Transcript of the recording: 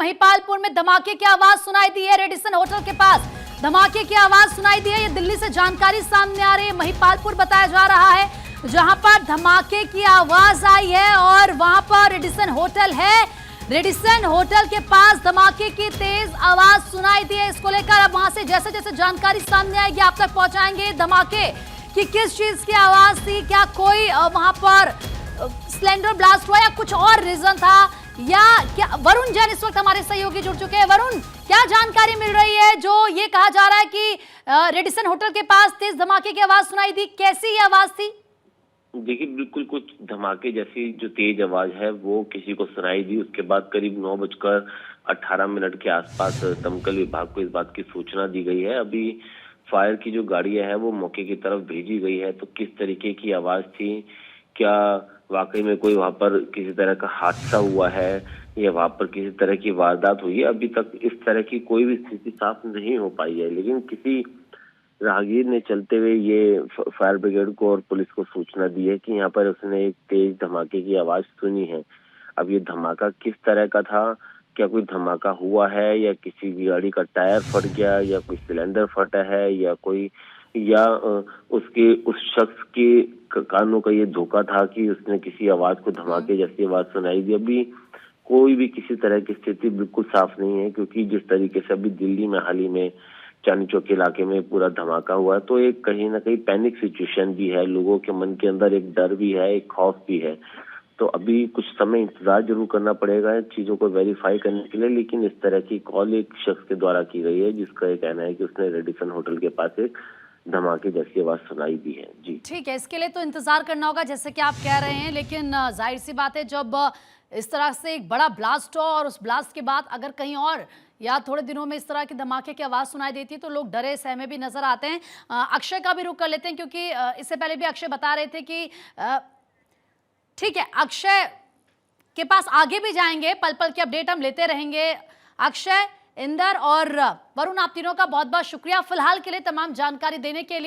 महिपालपुर में धमाके की आवाज सुनाई दी है। रेडिसन होटल के पास धमाके की आवाज सुनाई दी है। ये दिल्ली से जानकारी सामने आ रही है। महिपालपुर बताया जा रहा है जहां पर धमाके की आवाज आई है और वहां पर रेडिसन होटल है। रेडिसन होटल के पास धमाके की तेज आवाज सुनाई दी है। इसको लेकर अब वहां से जैसे जैसे जानकारी सामने आएगी आप तक पहुंचाएंगे। धमाके की किस चीज की आवाज थी, क्या कोई वहां पर सिलेंडर ब्लास्ट हुआ या कुछ और रीजन था, या क्या? वरुण जैन इस वक्त हमारे सहयोगी जुड़ चुके हैं। वरुण, क्या जानकारी मिल रही है जो ये कहा जा रहा है कि रेडिसन होटल के पास तेज धमाके की आवाज सुनाई दी? कैसी ये आवाज थी? देखिए, बिल्कुल कुछ धमाके जैसी जो तेज आवाज है वो किसी को सुनाई दी। उसके बाद करीब 9:18 के आसपास दमकल विभाग को इस बात की सूचना दी गई है। अभी फायर की जो गाड़ियां है वो मौके की तरफ भेजी गई है। तो किस तरीके की आवाज थी, क्या वाकई में कोई वहां पर किसी तरह का हादसा हुआ है या वहां पर किसी तरह की वारदात हुई है, अभी तक इस तरह की कोई भी स्थिति साफ नहीं हो पाई है। लेकिन किसी राहगीर ने चलते हुए ये फायर ब्रिगेड को और पुलिस को सूचना दी है कि यहाँ पर उसने एक तेज धमाके की आवाज सुनी है। अब ये धमाका किस तरह का था, क्या कोई धमाका हुआ है या किसी गाड़ी का टायर फट गया या कोई सिलेंडर फटा है या उसके उस शख्स के कानों का ये धोखा था कि उसने किसी आवाज को धमाके जैसी आवाज सुनाई दी। अभी कोई भी किसी तरह की स्थिति बिल्कुल साफ नहीं है, क्योंकि जिस तरीके से अभी दिल्ली में हाल ही में चांदनी चौक इलाके में पूरा धमाका हुआ है, तो एक कहीं ना कहीं पैनिक सिचुएशन भी है। लोगों के मन के अंदर एक डर भी है, एक खौफ भी है। तो अभी कुछ समय इंतजार जरूर करना पड़ेगा चीजों को वेरीफाई करने के लिए। लेकिन इस तरह की कॉल एक शख्स के द्वारा की गई है जिसका ये कहना है कि उसने रेडिसन होटल के पास एक धमाके जैसी आवाज सुनाई दी है। जी ठीक है, इसके लिए तो इंतजार करना होगा जैसे कि आप कह रहे हैं, लेकिन जाहिर सी बात है जब इस तरह से एक बड़ा ब्लास्ट हो और उस ब्लास्ट के बाद अगर कहीं और या थोड़े दिनों में इस तरह की धमाके की आवाज सुनाई देती है तो लोग डरे सहमे भी नजर आते हैं। अक्षय का भी रुख कर लेते हैं, क्योंकि इससे पहले भी अक्षय बता रहे थे कि ठीक है, अक्षय के पास आगे भी जाएंगे, पल पल की अपडेट हम लेते रहेंगे। अक्षय, इंदर और वरुण, आप तीनों का बहुत बहुत शुक्रिया फिलहाल के लिए तमाम जानकारी देने के लिए।